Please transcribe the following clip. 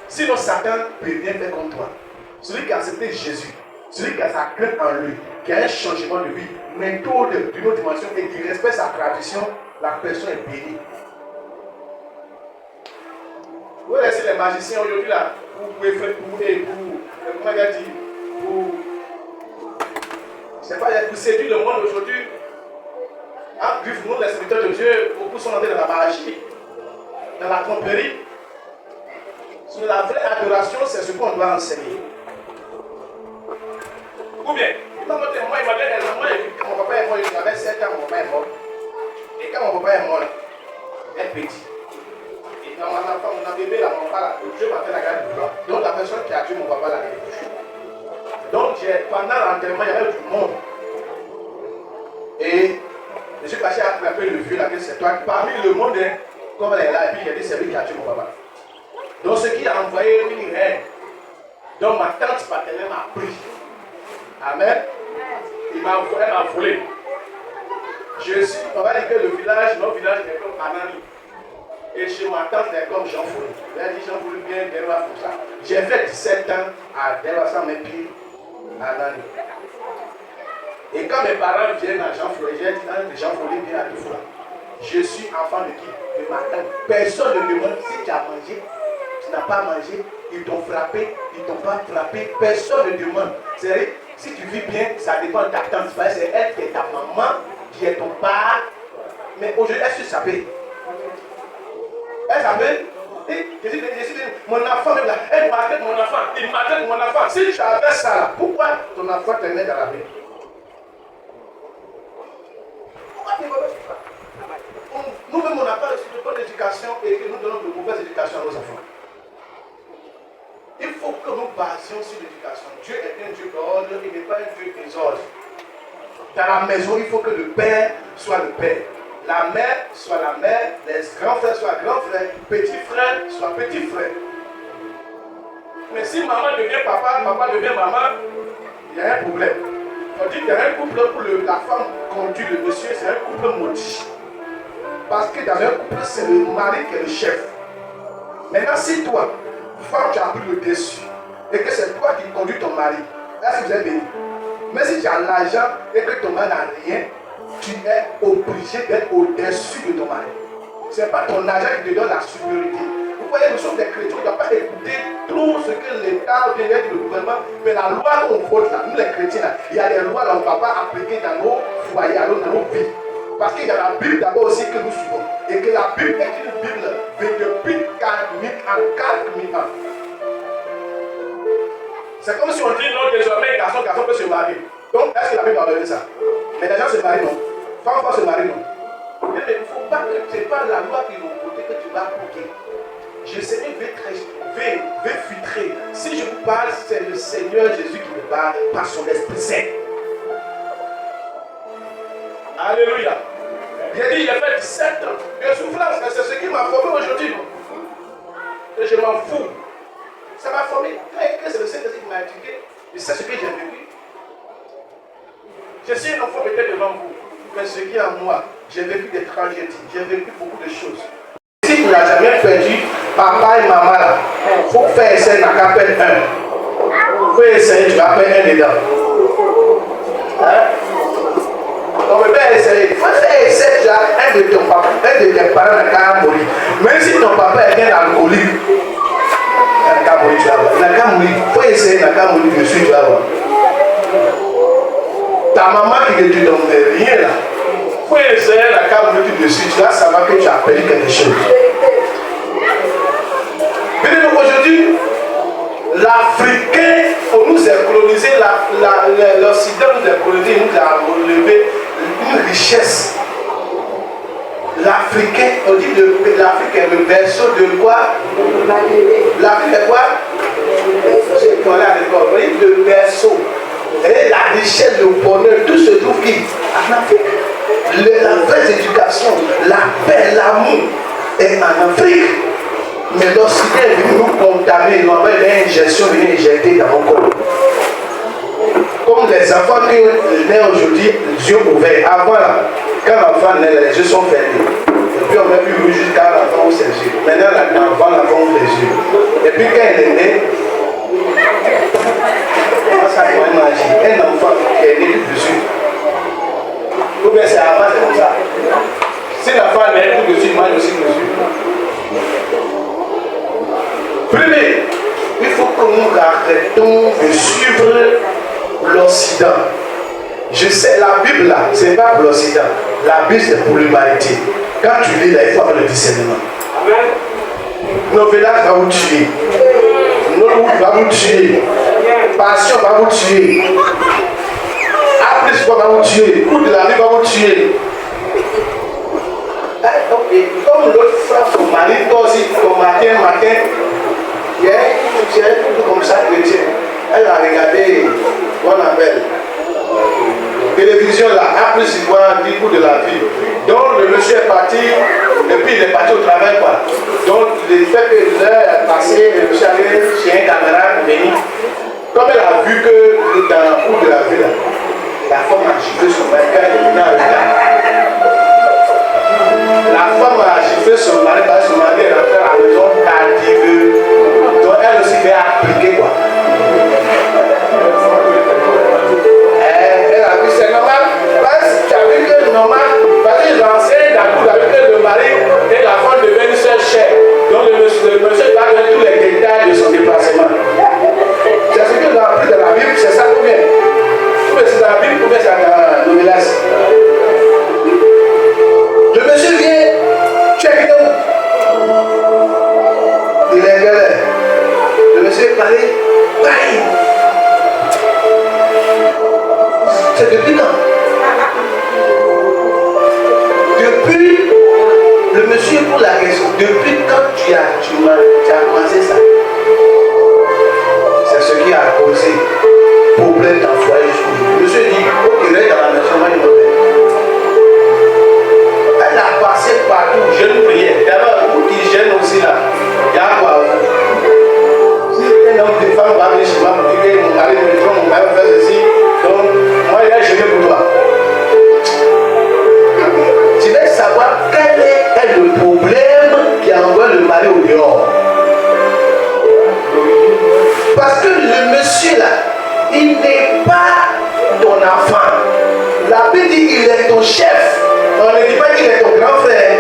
Sinon, Satan peut rien faire contre toi. Celui qui a accepté Jésus, celui qui a sa crainte en lui, qui a un changement de vie, mais d'une autre dimension et qui respecte sa tradition, la personne est bénie. Vous laissez les magiciens aujourd'hui là, vous pouvez faire comment il a dit, pour séduire le monde aujourd'hui. En plus, nous, les serviteurs de Dieu, beaucoup sont entrés dans la magie, dans la tromperie. Sur la vraie adoration, c'est ce qu'on doit enseigner. Ou bien, moi, il m'a dit, quand mon papa est mort, j'avais 7 ans, mon papa est mort. Et quand mon papa est mort, il est petit. Et dans mon enfant, mon bébé, là, mon papa, là, Dieu m'a fait la garde de toi. Donc la personne qui a tué mon papa, là, elle est touchée. Donc pendant l'enterrement, il y avait du monde. Et je suis passé à attraper le vieux, là, que c'est toi. Parmi le monde, comme elle est là, et puis il a dit, c'est lui qui a tué mon papa. Donc ce qui a envoyé une reine. Donc ma tante paternelle m'a pris. Amen. Elle m'a volé. On va dire que le village, notre village est comme Anani. Et chez ma tante, c'est comme Jean Foulé. Elle a dit Jean Foulé bien, Delva pour ça. J'ai fait 17 ans à Delva sans mes pieds à Anani. Et quand mes parents viennent à Jean Foulé, j'ai dit Jean Foulé vient à Toufoula. Je suis enfant de qui? De ma tante. Personne ne me demande si tu as mangé. Tu n'as pas mangé, ils t'ont frappé, ils t'ont pas frappé, personne ne demande. C'est-à-dire, si tu vis bien, ça dépend de ta tante. C'est elle qui est ta maman, qui est ton père. Mais aujourd'hui, est-ce que ça paye? Elle s'appelle, mon enfant même là, elle m'attend mon enfant, il m'attend mon enfant. Si tu avais ça là, pourquoi ton enfant te met dans la vie? Pourquoi tu ne veux pas? Nous-mêmes, on n'a pas reçu de bonne éducation et que nous donnons de mauvaises éducations à nos enfants. Il faut que nous basions sur l'éducation. Dieu est un Dieu d'ordre, il n'est pas un Dieu de désordre. Dans la maison, il faut que le père soit le père, la mère soit la mère, les grands frères soient grands frères, petit frère soit petit frère. Mais si maman devient papa, papa devient maman, il y a un problème. On dit qu'il y a un couple où la femme conduit le monsieur, c'est un couple maudit. Parce que dans un couple, c'est le mari qui est le chef. Maintenant, si toi, femme, tu as pris le dessus et que c'est toi qui conduis ton mari, est-ce que vous êtes béni? Mais si tu as l'argent et que ton mari n'a rien, tu es obligé d'être au-dessus de ton mari. Ce n'est pas ton argent qui te donne la supériorité. Vous voyez, nous sommes des chrétiens, on ne doit pas écouter tout ce que l'État ou bien le gouvernement, mais la loi qu'on vote là, nous les chrétiens là, il y a des lois qu'on ne va pas appliquer dans nos foyers, dans nos vies. Parce qu'il y a la Bible d'abord aussi que nous suivons. Et que la Bible est une Bible depuis 4000 ans. C'est comme si on dit non, désormais, garçon peut se marier. Donc, est-ce que la Bible a donné ça? Mais les gens se marient, non. Femme se marie, non. Mais il ne faut pas que ce n'est pas la loi qui va voter que tu vas appliquer. Je sais veut filtrer. Si je vous parle, c'est le Seigneur Jésus qui me parle par son Esprit Saint. Alléluia. J'ai dit, j'ai fait 17 ans de souffrance, mais c'est ce qui m'a formé aujourd'hui. Et je m'en fous. Ça m'a formé. Quand c'est le Saint-Esprit qui m'a éduqué, je sais ce que j'ai vécu. Je suis un enfant peut-être devant vous, mais ce qui est en moi, j'ai vécu des tragédies, j'ai vécu beaucoup de choses. Si tu n'as jamais perdu papa et maman là, il faut faire essayer, n'a qu'à faire un. Il faut essayer, tu vas faire un dedans. Hein? On ne peut pas essayer. Il faut faire essayer, tu as un de ton papa, un de tes parents n'a qu'à mourir. Même si ton papa est un alcoolique, il n'a qu'à mourir, tu vas voir. Il n'a qu'à mourir. Il faut essayer, il n'a qu'à mourir dessus, tu vas voir. Ta maman qui ne te donne rien là, il faut essayer, il n'a qu'à mourir dessus, tu vas savoir que tu as perdu quelque chose. Mais donc aujourd'hui, l'Africain, on nous a colonisé, l'Occident nous a colonisé, nous a relevé une richesse. L'Africain, on dit que l'Afrique est le berceau de quoi? L'Afrique est quoi? C'est qu'on est à l'école, on dit le berceau. Et la richesse, le bonheur, tout se trouve qui? En Afrique. La vraie éducation, la paix, l'amour est en Afrique. Mais l'Occident est venu nous condamner, nous avons une injection, venue injecter dans mon corps. Comme les enfants qui naissent aujourd'hui, les yeux ouverts. Avant là, quand l'enfant naît, les yeux sont fermés. Et puis on met plus jusqu'à l'enfant où ses yeux. Maintenant, l'enfant ouvre les yeux. Et puis quand elle est née, ça doit imaginer un enfant qui est né dessus. Ou bien c'est avant, c'est comme ça. Si l'enfant est né tout dessus, il mange aussi dessus. Premier, il faut que nous arrêtons de suivre l'Occident. Je sais, la Bible là, ce n'est pas pour l'Occident. La Bible c'est pour l'humanité. Quand tu lis là, il faut avoir le discernement. Nos villages vont vous tuer. Nos routes vont vous tuer. Passion va vous tuer. Appris va vous tuer. Coup de la vie va vous tuer. Comme l'autre frère, son mari, toi aussi, ton matin, il y a un truc comme ça chrétien. Elle a regardé, on appelle, télévision là, après il voit 10 coups de la vie. Donc le monsieur est parti, et puis il est parti au travail quoi. Donc le fait que l'heure est passée, le monsieur allait chez un camarade venir. Comme elle a vu que dans le coup de la vie là, la femme a giflé son mari quand elle est venue en retard. La femme a giflé son mari parce que son mari est rentré à la maison tardive. Donc elle aussi fait appliquer quoi. Elle a dit c'est normal. Parce que tu as vu que c'est normal. Parce que j'enseigne d'un coup avec le mari et la femme devient une seule chair. Donc le monsieur va donner tous les détails de son déplacement. C'est ce que nous avons appris dans la Bible, c'est ça combien? Ou bien c'est dans la Bible, ou bien c'est dans le village. Le monsieur vient, tu es venu où? Il est galère. Le monsieur est parlé, bye. C'est depuis quand? Depuis, le monsieur pour la question, depuis quand tu as commencé ça? C'est ce qui a causé problème dans le foyer jusqu'au bout. Le monsieur dit, ok, reste dans la maison, moi il me. Elle a passé partout, jeune prière. D'abord, vous qui gênez aussi là, il y a quoi? Si un homme de femme va venir chez moi pour dire que mon mari me trompe, mon mari me fait ceci, donc moi il a gêné pour toi. Tu veux savoir quel est le problème qui envoie le mari au dehors. Parce que le monsieur là, il n'est pas ton enfant. La Bible dit qu'il est ton chef. On ne dit pas qu'il est ton grand frère.